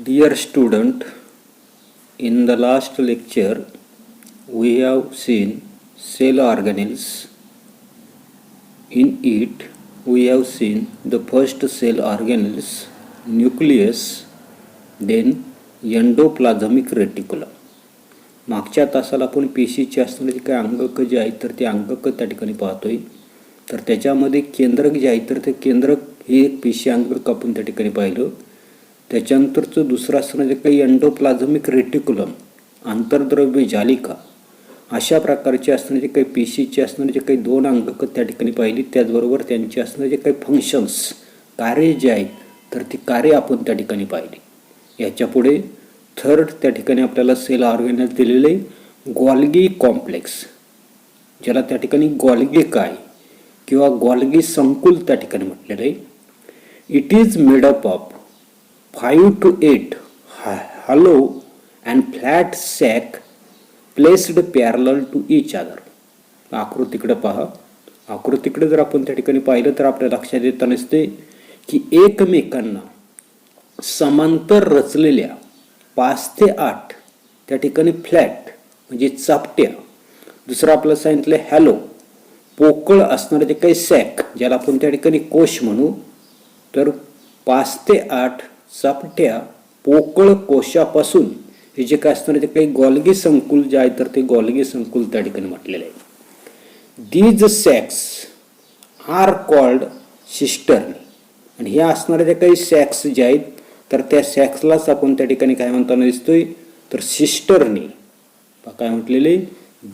Dear student, in the last lecture we have seen cell organelles. In it we have seen the first cell organelles, nucleus, then endoplasmic reticulum. मागच्या तासाला आपण पेशीचे असणारे काही अंगक जे आहेत तर ते अंगक त्या ठिकाणी पाहतोय. तर त्याच्यामध्ये केंद्रक जे आहे तर ते केंद्रक हे एक पेशी अंगक आपण त्या ठिकाणी पाहिलं. त्याच्यानंतरचं दुसरं असणारे काही एंडोप्लाझमिक रेटिक्युलम, आंतरद्रव्य जालिका, अशा प्रकारचे असणारे काही पेशीचे असणारे काही दोन अंगक त्या ठिकाणी पाहिली. त्याचबरोबर त्यांचे असणारे काही फंक्शन्स, कार्य जे आहेत तर ती कार्य आपण त्या ठिकाणी पाहिली. याच्या पुढे थर्ड त्या ठिकाणी आपल्याला सेल ऑर्गेनल दिलेले गॉल्गी कॉम्प्लेक्स, ज्याला त्या ठिकाणी गॉल्गी काय किंवा गॉल्गी संकुल त्या ठिकाणी म्हटलेलं आहे. It is made up of 5 to 8 hollow and flat sac placed parallel to each other. आकृतीकडे पहा. आकृतीकडे जर आपण त्या ठिकाणी पाहिलं तर आपल्या लक्षात येत नसते की एकमेकांना समांतर रचलेल्या 5 ते 8 त्या ठिकाणी फ्लॅट म्हणजे चापट्या, दुसरं आपलं सांगितलं हॅलो, पोकळ असणारे ते काही सॅक, ज्याला आपण त्या ठिकाणी कोश म्हणू. तर 5 ते 8 चापट्या पोकळ कोशापासून हे जे काय असणार ते काही गॉल्गी संकुल जे आहे तर ते गॉल्गी संकुल त्या ठिकाणी म्हटलेलं आहे. These sacs are called cisternae. आणि ह्या असणाऱ्या त्या काही सॅक्स जे आहेत तर त्या सॅक्सलाच आपण त्या ठिकाणी काय म्हणताना दिसतोय तर सिस्टर्नी. काय म्हटलेले,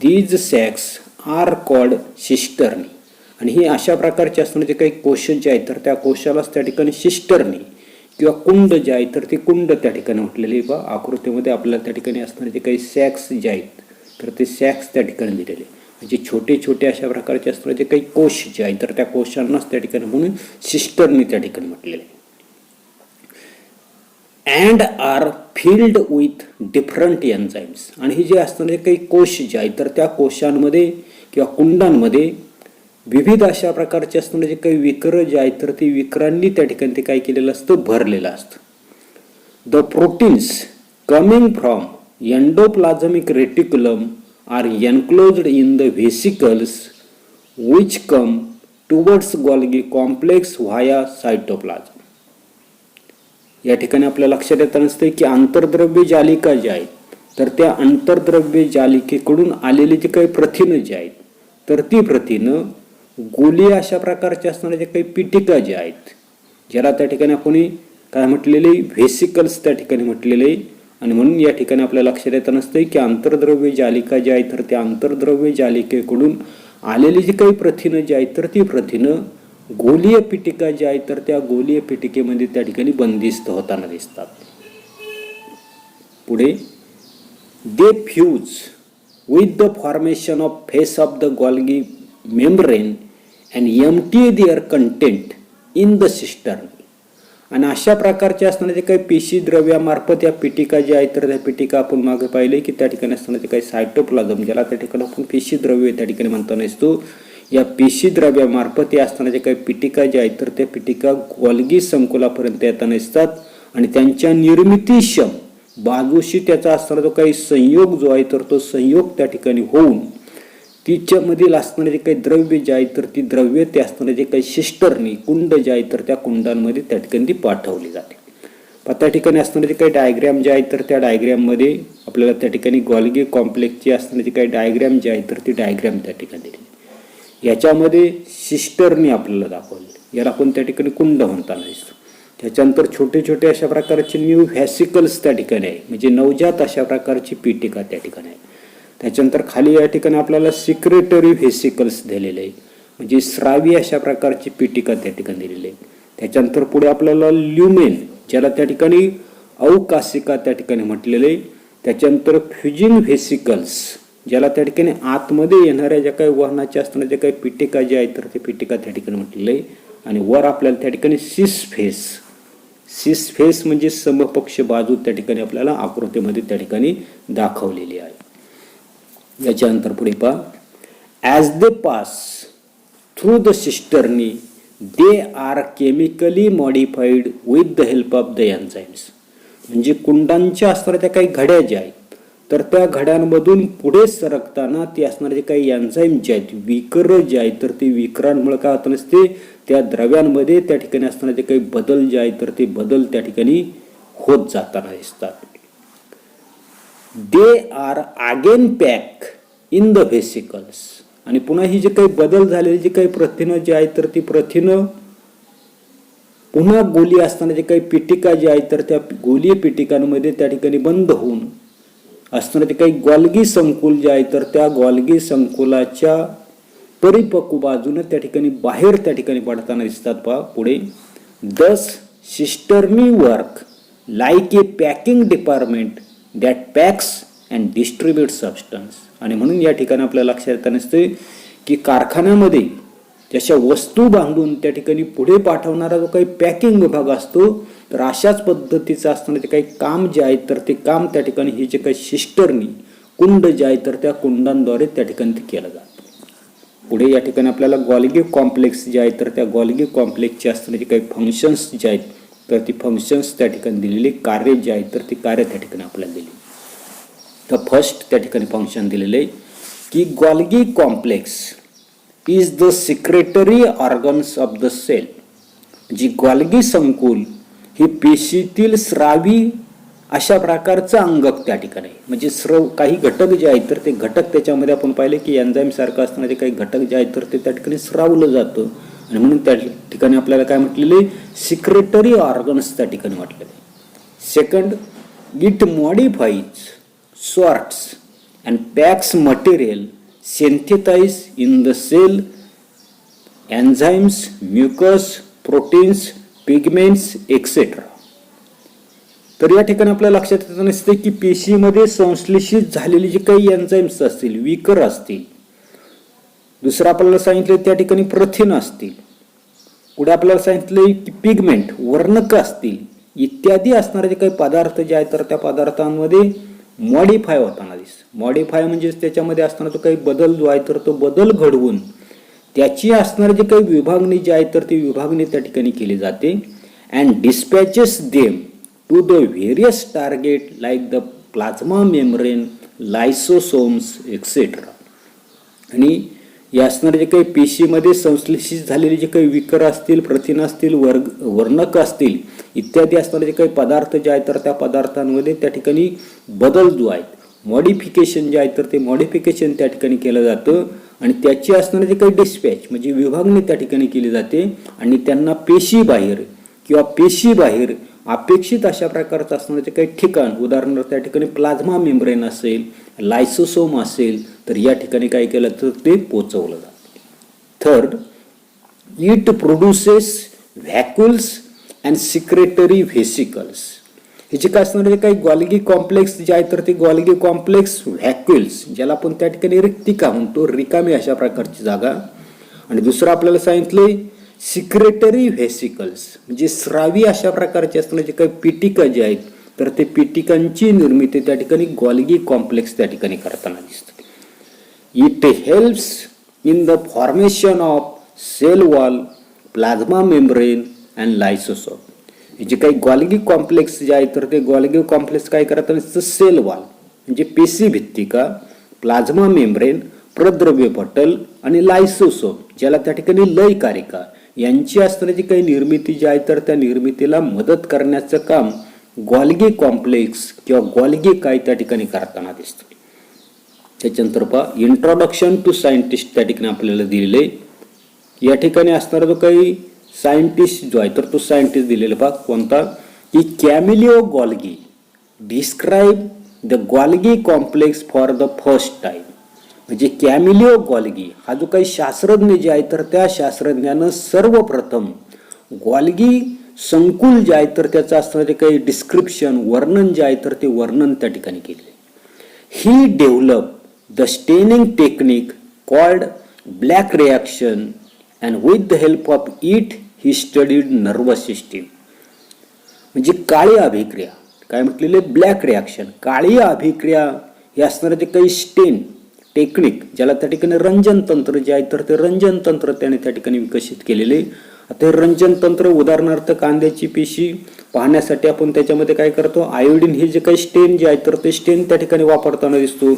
these sacs are called cisternae. आणि ही अशा प्रकारचे असणारे जे काही कोश जे आहेत तर त्या कोशालाच त्या ठिकाणी सिस्टर्नी किंवा कुंड जे आहे तर ते कुंड त्या ठिकाणी म्हटलेले. बा आकृतीमध्ये आपल्याला त्या ठिकाणी असणारे जे काही सॅक्स जे आहेत तर ते सॅक्स त्या ठिकाणी दिलेले, म्हणजे छोटे छोटे अशा प्रकारचे असणारे जे काही कोश जे आहेत तर त्या कोशांनाच त्या ठिकाणी म्हणून सिस्टर्नी त्या ठिकाणी म्हटलेले. And are filled with different enzymes. आणि हे जे असणारे काही कोश जे आहेत तर त्या कोशांमध्ये किंवा कुंडांमध्ये विविध अशा प्रकारचे असणारे जे काही विकर जे आहेत तर ते विकरांनी त्या ठिकाणी ते काय केलेलं असतं, भरलेलं असतं. The proteins coming from endoplasmic reticulum are enclosed in the vesicles which come towards Golgi complex via cytoplasm. या ठिकाणी आपल्या लक्षात येत नसते की आंतरद्रव्य जालिका जे आहेत तर त्या आंतरद्रव्य जालिकेकडून आलेली जी काही प्रथिनं जी आहेत तर ती प्रथिनं गोलीय अशा प्रकारचे असणारे जे काही पिटिका जे आहेत, ज्याला त्या ठिकाणी आपण काय म्हटलेले व्हेसिकल्स त्या ठिकाणी म्हटलेले. आणि म्हणून या ठिकाणी आपल्या लक्षात येत नसते की आंतरद्रव्य जालिका जे आहे तर त्या आंतरद्रव्य जालिकेकडून आलेली जी काही प्रथिनं जी आहेत तर ती प्रथिनं गोलीय पिटिका जी आहेत तर त्या गोलीय पिटिकेमध्ये त्या ठिकाणी बंदिस्त होताना दिसतात. पुढे दे fuse with the formation of face of the Golgi membrane and empty their content in the cistern. आणि अशा प्रकारचे असणारे जे काही पेशी द्रव्यामार्फत या पिटिका जी आहेत तर त्या पिटिका आपण मागे पाहिले की त्या ठिकाणी असणारे काही सायटोप्लाझम, ज्याला त्या ठिकाणी आपण पेशी द्रव्य त्या ठिकाणी म्हणताना असतो, या पेशी द्रव्यामार्फत या असणारे काही पिटिका ज्या आहेत तर त्या पिटिका गोल्गी संकुलापर्यंत येताना असतात. आणि त्यांच्या निर्मितीक्षम बाजूशी त्याचा असणारा जो काही संयोग जो आहे तर तो संयोग त्या ठिकाणी होऊन तिच्यामधील असणारे जे काही द्रव्य जे आहे तर ती द्रव्य ते असणारे जे काही सिस्टर्नी कुंड जे आहे तर त्या कुंडांमध्ये त्या ठिकाणी ती पाठवली जाते. पण त्या ठिकाणी असणारे जे काही डायग्रॅम जे आहेत तर त्या डायग्रॅममध्ये आपल्याला त्या ठिकाणी गॉल्गी कॉम्प्लेक्सची असणारे जे काही डायग्रॅम जे आहेत तर ती डायग्रॅम त्या ठिकाणी दिली. याच्यामध्ये सिस्टर्नी आपल्याला दाखवली, याला आपण त्या ठिकाणी कुंड म्हणताना दिसतो. त्याच्यानंतर छोटे छोटे अशा प्रकारचे न्यू व्हॅसिकल्स त्या ठिकाणी आहे, म्हणजे नवजात अशा प्रकारची पिटिका त्या ठिकाणी आहे. त्याच्यानंतर खाली या ठिकाणी आपल्याला सिक्रेटरी व्हेसिकल्स दिलेले आहे, म्हणजे स्रावी अशा प्रकारची पिटिका त्या ठिकाणी दिलेली आहे. त्याच्यानंतर पुढे आपल्याला ल्युमेन, ज्याला त्या ठिकाणी अवकाशिका त्या ठिकाणी म्हटलेलं आहे. त्याच्यानंतर फ्युजिंग व्हेसिकल्स, ज्याला त्या ठिकाणी आतमध्ये येणाऱ्या ज्या काही वहनाच्या असणाऱ्या ज्या काही पिटिका ज्या आहेत तर ते पिटिका त्या ठिकाणी म्हटलेलं आहे. आणि वर आपल्याला त्या ठिकाणी सिस फेस म्हणजे समपक्ष बाजू त्या ठिकाणी आपल्याला आकृतीमध्ये त्या ठिकाणी दाखवलेली आहे. याच्यानंतर पुढे पहा, as they pass through the cisternae they are chemically modified with the help of the enzymes. म्हणजे कुंडांच्या असणाऱ्या त्या काही घड्या ज्या आहेत, तर त्या घड्यांमधून पुढे सरकताना ते असणारे जे काही एन्झाईम जे आहेत, विकर जे आहेत, तर ते विकरांमुळे काय होत नसते, त्या द्रव्यांमध्ये त्या ठिकाणी असणारे जे काही बदल जे आहेत, तर ते बदल त्या ठिकाणी होत जाताना दिसतात. They are again pack in the vesicles. आणि पुन्हा ही जे काही बदल झालेली जी काही प्रथिनं जी आहेत, तर ती प्रथिनं पुन्हा गोली असताना जे काही पिटिका जी आहेत, तर त्या गोलीय पिटिकांमध्ये त्या ठिकाणी बंद होऊन असणारे ते काही गॉल्गी संकुल जे आहे, तर त्या गॉल्गी संकुलाच्या परिपक्व बाजूने त्या ठिकाणी बाहेर त्या ठिकाणी पडताना दिसतात. पहा पुढे, these cisternae work like a packing department that packs and distribute substance. आणि म्हणून या ठिकाणी आपल्या लक्षात येत नसते की कारखान्यामध्ये त्याच्या वस्तू बांधून त्या ठिकाणी पुढे पाठवणारा जो काही पॅकिंग विभाग असतो, तर अशाच पद्धतीचं असताना ते काही काम जे आहे, तर ते काम त्या ठिकाणी हे जे काही सिस्टर्नी कुंड जे आहे, तर त्या कुंडांद्वारे त्या ठिकाणी ते केलं जातं. पुढे या ठिकाणी आपल्याला गॉल्गी कॉम्प्लेक्स जे आहे, तर त्या गॉल्गी कॉम्प्लेक्सचे असताना जे काही फंक्शन्स जे आहेत, तर ती फंक्शन्स त्या ठिकाणी दिलेली, कार्य जे आहेत, तर ती कार्य त्या ठिकाणी आपल्याला दिली. तर फर्स्ट त्या ठिकाणी फंक्शन दिलेलं आहे की Golgi complex is the secretory organs of the cell. जी गॉल्गी संकुल ही पेशीतील स्रावी अशा प्रकारचं अंगक त्या ठिकाणी आहे. म्हणजे स्रव काही घटक जे आहेत, तर ते घटक त्याच्यामध्ये आपण पाहिले की एन्झाईम सारखं असताना जे काही घटक जे आहेत, तर ते त्या ठिकाणी स्रावलं जातं. आणि म्हणून त्या ठिकाणी आपल्याला काय म्हटलेले, सिक्रेटरी ऑर्गन्स त्या ठिकाणी म्हटलेले. Second, it modifies, sorts and packs material synthesize in the cell enzymes, mucus, proteins, pigments, etc. तर या ठिकाणी आपल्याला लक्षात येत नसते की पेशीमध्ये संश्लेषित झालेली जी काही एन्झाईम्स असतील, विकर असतील, दुसरं आपल्याला सांगितलं त्या ठिकाणी प्रथिन असतील, पुढे आपल्याला सांगितले की पिगमेंट वर्णक असतील, इत्यादी असणारे जे काही पदार्थ जे आहेत, तर त्या पदार्थांमध्ये मॉडिफाय होताना दिसतं. मॉडिफाय म्हणजे त्याच्यामध्ये असणारा जो काही बदल जो आहे, तर तो बदल घडवून त्याची असणारी जी काही विभागणी जी आहे, तर ती विभागणी त्या ठिकाणी केली जाते. And dispatches them to the various target like the plasma membrane, lysosomes etcetera. आणि या असणारे जे काही पेशीमध्ये संश्लेषित झालेले जे काही विकर असतील, प्रथिन असतील, वर्णक असतील, इत्यादी असणारे जे काही पदार्थ जे आहेत, तर त्या पदार्थांमध्ये त्या ठिकाणी बदल जो आहे, मॉडिफिकेशन जे आहे, तर ते मॉडिफिकेशन त्या ठिकाणी केलं जातं. आणि त्याची असणारे जे काही डिस्पॅच म्हणजे विभागणी त्या ठिकाणी केली जाते. आणि त्यांना पेशीबाहेर किंवा पेशीबाहेर अपेक्षित अशा प्रकारचं असणारे जे काही ठिकाण, उदाहरणार्थ त्या ठिकाणी प्लाझ्मा मेम्ब्रेन असेल, लायसोसोम असेल, तर या ठिकाणी काय केलं तर ते पोचवलं जातं. Third, it produces vacuoles and secretory vesicles. हे जे काय असणारे जे काही गॉल्गी कॉम्प्लेक्स जे आहे, तर ते गॉल्गी कॉम्प्लेक्स व्हॅक्युल्स, ज्याला आपण त्या ठिकाणी रिक्तिका म्हणतो, रिकामी अशा प्रकारची जागा. आणि दुसरं आपल्याला सांगितले सिक्रेटरी व्हेसिकल्स, म्हणजे स्रावी अशा प्रकारचे असणारे जे काही पिटिका जे आहेत, तर ते पिटिकांची निर्मिती त्या ठिकाणी गॉल्गी कॉम्प्लेक्स त्या ठिकाणी करताना दिसते. It helps in the formation of cell wall, plasma membrane and lysosome. हे जे काही गॉल्गी कॉम्प्लेक्स जे आहे, तर ते गॉल्गी कॉम्प्लेक्स काय करतात, सेल वॉल म्हणजे पेशी भित्तिका, प्लाझ्मा मेम्ब्रेन प्रद्रव्य पटल आणि लायसोसोम ज्याला त्या ठिकाणी लय कारिका यांची असणारी जी काही निर्मिती जी आहे, तर त्या निर्मितीला मदत करण्याचं काम गॉल्गी कॉम्प्लेक्स किंवा गॉल्गी काय त्या ठिकाणी करताना दिसतं. त्याच्यानंतर पहा, इंट्रोडक्शन टू सायंटिस्ट त्या ठिकाणी आपल्याला दिलेले. या ठिकाणी असणारा जो काही सायंटिस्ट जो आहे, तर तो सायंटिस्ट दिलेला पहा कोणता, की Camillo Golgi describe the Golgi complex for the first time. म्हणजे कॅमिलिओ गॉल्गी हा जो काही शास्त्रज्ञ जे आहे, तर त्या शास्त्रज्ञानं सर्वप्रथम गॉल्गी संकुल जे आहे, तर त्याचं असणारे जे काही डिस्क्रिप्शन वर्णन जे आहे, तर ते वर्णन त्या ठिकाणी केले. He develop the staining technique called black reaction and with the help of it he studied nervous system. म्हणजे काळी अभिक्रिया काय म्हटलेले, ब्लॅक रिॲक्शन, काळी अभिक्रिया हे असणारे जे काही स्टेन टेक्निक ज्याला त्या ठिकाणी रंजन तंत्र जे आहे, तर ते रंजन तंत्र त्याने त्या ठिकाणी विकसित केलेले. आता हे रंजन तंत्र, उदाहरणार्थ कांद्याची पेशी पाहण्यासाठी आपण त्याच्यामध्ये काय करतो, आयोडीन हे जे काही स्टेन जे आहे तर ते स्टेन त्या ठिकाणी वापरताना दिसतो.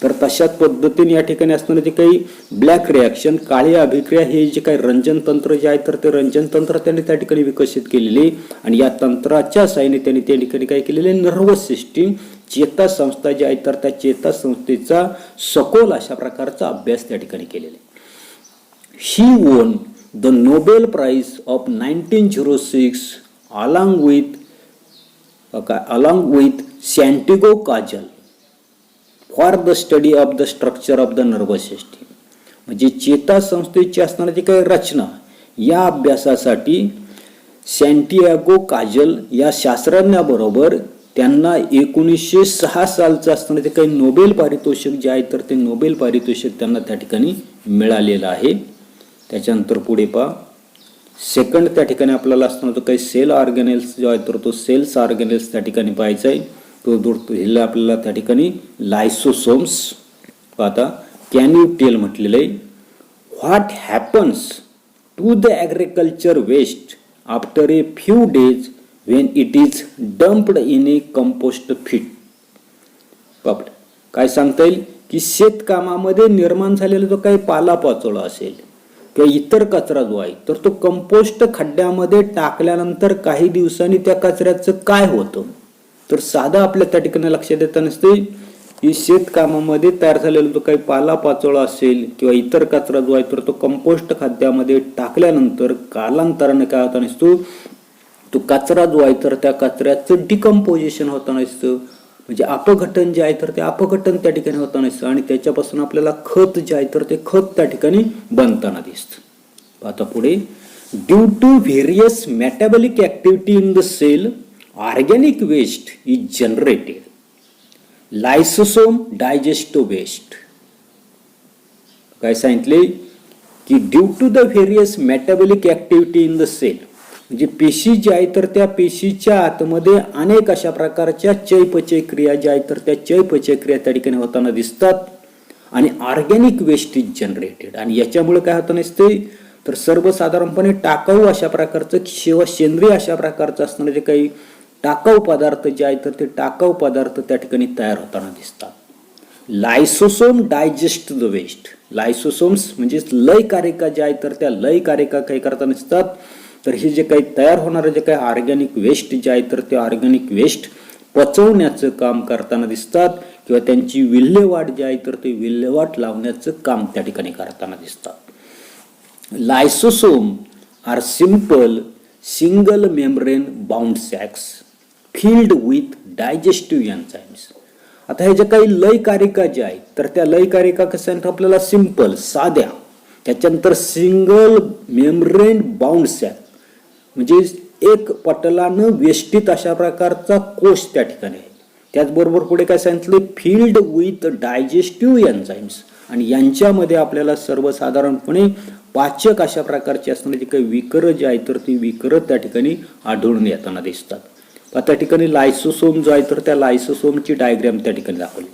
तर तशाच पद्धतीने या ठिकाणी असणारे जे काही ब्लॅक रिॲक्शन, काळी अभिक्रिया, हे जे काही रंजन तंत्र जे आहे तर ते रंजन तंत्र त्यांनी त्या ठिकाणी विकसित केलेले आणि या तंत्राच्या साहाय्याने त्यांनी त्या ठिकाणी काय केलेले, नर्वस सिस्टीम, चेतासंस्था जी आहे तर त्या चेतासंस्थेचा सखोल अशा प्रकारचा अभ्यास त्या ठिकाणी केलेला आहे. She won the Nobel Prize of 1906 along with Santiago Cajal for the study of the structure of the nervous system. म्हणजे चेतासंस्थेची असणारी काही रचना या अभ्यासासाठी सॅन्टियागो काजल या शास्त्रज्ञाबरोबर त्यांना 1906 सालचं असणारे काही नोबेल पारितोषिक जे आहे तर ते नोबेल पारितोषिक त्यांना त्या ठिकाणी मिळालेलं आहे. त्याच्यानंतर पुढे पहा, सेकंड त्या ठिकाणी आपल्याला असणार तो काही सेल ऑर्गॅनेल्स जो आहे तर तो सेल्स ऑर्गॅनेल्स त्या ठिकाणी पाहायचा आहे. तो ह्याला आपल्याला त्या ठिकाणी लायसोसोम्स. आता कॅन यू टेल म्हटलेलं आहे, what happens to the agriculture waste after a few days when it is dumped in a compost pit. काय सांगता येईल की शेतकामामध्ये निर्माण झालेला जो काही पालापाचोळा असेल किंवा इतर कचरा जो आहे तर तो कंपोस्ट खड्ड्यामध्ये टाकल्यानंतर काही दिवसांनी त्या कचऱ्याचं काय होतं, तर साधं आपल्या त्या ठिकाणी लक्षात येत नसते की शेतकामामध्ये तयार झालेला जो काही पालापाचोळा असेल किंवा इतर कचरा जो आहे तर तो कंपोस्ट खड्ड्यामध्ये टाकल्यानंतर कालांतराने काय होता नसतो, तो कचरा जो आहे तर त्या कचऱ्याचं डिकम्पोजिशन होताना दिसतं, म्हणजे अपघटन जे आहे तर ते अपघटन त्या ठिकाणी होताना दिसतं आणि त्याच्यापासून आपल्याला खत जे आहे तर ते खत त्या ठिकाणी बनताना दिसतं. आता पुढे, due to various metabolic activity in the cell organic waste is generated. Lysosome digestive waste. काय सांगितले की due to the various metabolic activity in the cell, म्हणजे पेशी जी आहे तर त्या पेशीच्या आतमध्ये अनेक अशा प्रकारच्या चयपचय क्रिया ज्या आहेत तर त्या चयपचय क्रिया त्या ठिकाणी होताना दिसतात आणि ऑर्गॅनिक वेस्ट इज जनरेटेड. आणि याच्यामुळे काय होतं नसते तर सर्वसाधारणपणे टाकाऊ अशा प्रकारचं किंवा सेंद्रिय अशा प्रकारचं असणारे जे काही टाकाऊ पदार्थ जे आहेत तर ते टाकाऊ पदार्थ त्या ठिकाणी तयार होताना दिसतात. लायसोसोम डायजेस्ट द वेस्ट. लायसोसोम्स म्हणजे लयकारिका ज्या आहेत तर त्या लयकारिका काही करताना दिसतात. तर हे जे काही तयार होणारे जे काही ऑर्गॅनिक वेस्ट जे आहे तर ते ऑर्गॅनिक वेस्ट पचवण्याचं काम करताना दिसतात किंवा त्यांची विल्हेवाट जी आहे तर ते विल्हेवाट लावण्याचं काम त्या ठिकाणी करताना दिसतात. Lysosome are simple single membrane bound sacs filled with digestive enzymes. आता हे जे काही लयकारिका जे आहेत तर त्या लयकारिका कसं आपल्याला सिंपल साध्या, त्याच्यानंतर सिंगल मेम्ब्रेन बाउंड सॅक म्हणजे एक पटलानं वेष्टित अशा प्रकारचा कोश त्या ठिकाणी आहे. त्याचबरोबर पुढे काय सांगितले, फिल्ड विथ डायजेस्टिव्ह एन्झाइम्स, आणि यांच्यामध्ये आपल्याला सर्वसाधारणपणे पाचक अशा प्रकारचे असणारे जे काही विकर जे आहेत तर ती विकर त्या ठिकाणी आढळून येताना दिसतात. त्या ठिकाणी लायसोसोम जो आहे तर त्या लायसोसोमची डायग्राम त्या ठिकाणी दाखवली.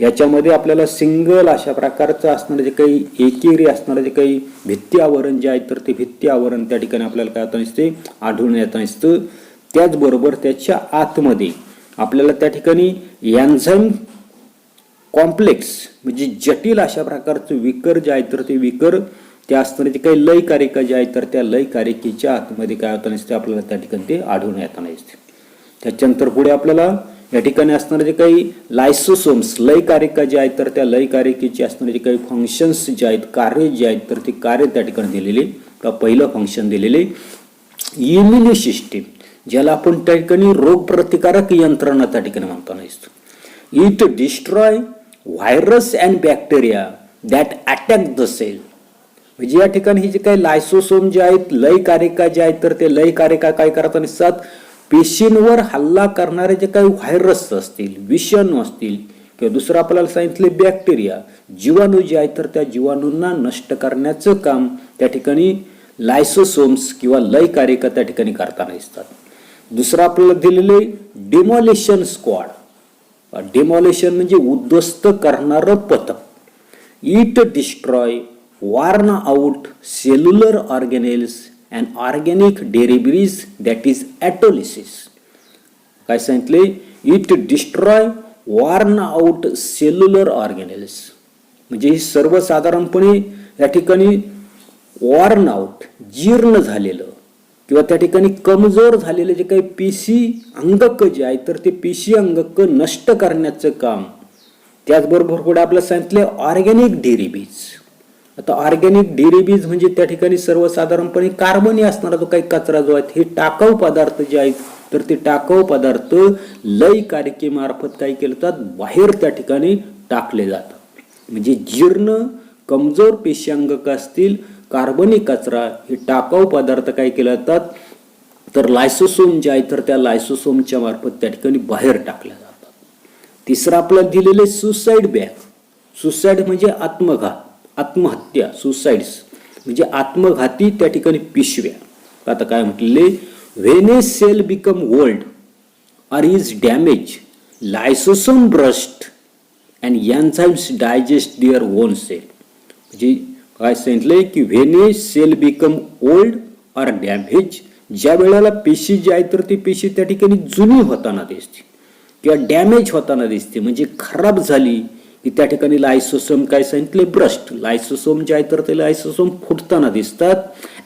याच्यामध्ये आपल्याला सिंगल अशा प्रकारचं असणारे जे काही एकेरी असणारे जे काही भित्ती आवरण जे आहे तर ते भित्ती आवरण त्या ठिकाणी आपल्याला काय होतं नसते आढळून येत नसतं. त्याचबरोबर त्याच्या आतमध्ये आपल्याला त्या ठिकाणी एन्झाइम कॉम्प्लेक्स म्हणजे जटिल अशा प्रकारचं विकर जे आहे तर ते विकर त्या असणारे जे काही लयकारिका जे आहे तर त्या लयकारिकेच्या आतमध्ये काय होतं नसते आपल्याला त्या ठिकाणी ते आढळून येताना दिसते. त्याच्यानंतर पुढे आपल्याला या ठिकाणी असणारे जे काही लायसोसोम्स लयकारिका जे आहेत तर त्या लयकारिकेचे असणारे जे काही फंक्शन्स जे आहेत, कार्य जे आहेत तर ते कार्य त्या ठिकाणी दिलेले. पहिलं फंक्शन दिलेले इम्युनी सिस्टीम, ज्याला आपण त्या ठिकाणी रोगप्रतिकारक यंत्रणा त्या ठिकाणी म्हणताना दिसतो. It destroy virus and bacteria that attack the cell. म्हणजे या ठिकाणी हे जे काही लायसोसोम जे आहेत लयकारिका जे आहेत तर ते लयकारिका काय करताना दिसतात, पेशींवर हल्ला करणारे जे काही व्हायरस असतील, विषाणू असतील किंवा दुसरं आपल्याला सांगितले बॅक्टेरिया, जीवाणू जे आहेत तर त्या जीवाणूंना नष्ट करण्याचं काम त्या ठिकाणी लायसोसोम्स किंवा लयकारिका त्या ठिकाणी करताना दिसतात. दुसरं आपल्याला दिलेले डिमॉलिशन स्क्वॉड. डिमॉलिशन म्हणजे उद्ध्वस्त करणारं पथक. It destroy worn out cellular organelles and organic derivatives that is autolysis. काय सांगितले? It destroy worn out cellular organelles. म्हणजे ही सर्वसाधारणपणे या ठिकाणी वॉर्न आउट, जीर्ण झालेलं किंवा त्या ठिकाणी कमजोर झालेले जे काही पेशी अंगक जे आहे तर ते पेशी अंगक नष्ट करण्याचं काम. त्याचबरोबर पुढे आपल्याला सांगितले ऑर्गॅनिक डेरिव्हेटिव्ज. आता ऑर्गॅनिक डेरिव्हेटिव्ज म्हणजे त्या ठिकाणी सर्वसाधारणपणे कार्बनी असणारा जो काही कचरा जो आहे हे टाकाऊ पदार्थ जे आहेत तर ते टाकाऊ पदार्थ लय कारिकेमार्फत काय केले जातात? बाहेर त्या ठिकाणी टाकले जातात. म्हणजे जीर्ण कमजोर पेशी अंगक असतील, कार्बनी कचरा हे टाकाऊ पदार्थ काय केले जातात तर लायसोसोम जे आहे तर त्या लायसोसोमच्या मार्फत त्या ठिकाणी बाहेर टाकल्या जातात. तिसरं आपल्याला दिलेले सुसाईड बॅग. सुसाईड म्हणजे आत्मघात, आत्महत्या, सुसाइड्स म्हणजे आत्मघाती त्या ठिकाणी पिशव्या. आता काय म्हटले? When a cell become old or is damaged, lysosome burst and enzymes digest their own cell. म्हणजे काय सांगितलंय की when a cell become old or damaged, ज्या वेळेला पेशी जी आहे तर ती पेशी त्या ठिकाणी जुनी होताना दिसते किंवा डॅमेज होताना दिसते म्हणजे खराब झाली की त्या ठिकाणी लायसोसोम काय सांगितले? ब्रस्ट. लायसोसोम जे आहे तर ते लायसोसोम फुटताना दिसतात.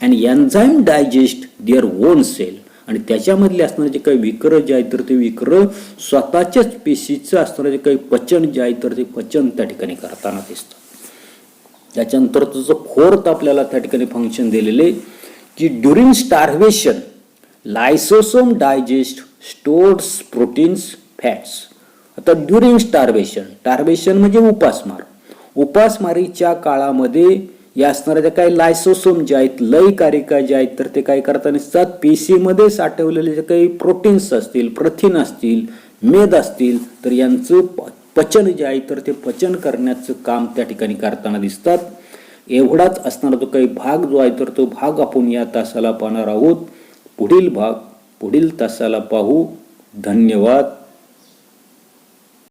And enzyme digest their own cell. आणि त्याच्यामधले असणारे जे काही विकर जे आहे तर ते विकर स्वतःच्याच पेशीचं असणारे जे काही पचन जे आहे तर ते पचन त्या ठिकाणी करताना दिसतं. त्याच्यानंतर तुझं फोर्थ आपल्याला त्या ठिकाणी फंक्शन दिलेले की during starvation lysosome digest stores proteins fats. आता ड्युरिंग स्टार्वेशन, स्टार्वेशन म्हणजे उपासमार. उपासमारीच्या काळामध्ये या असणाऱ्या ज्या काही लायसोसोम जे आहेत, लय कारिका जे आहेत तर ते काय करताना दिसतात? पेशीमध्ये साठवलेले जे काही प्रोटीन्स असतील, प्रथिन असतील, मेद असतील तर यांचं पचन जे आहे तर ते पचन करण्याचं काम त्या ठिकाणी करताना दिसतात. एवढाच असणारा जो काही भाग जो आहे तर तो भाग आपण या तासाला पाहणार आहोत. पुढील भाग पुढील तासाला पाहू. धन्यवाद.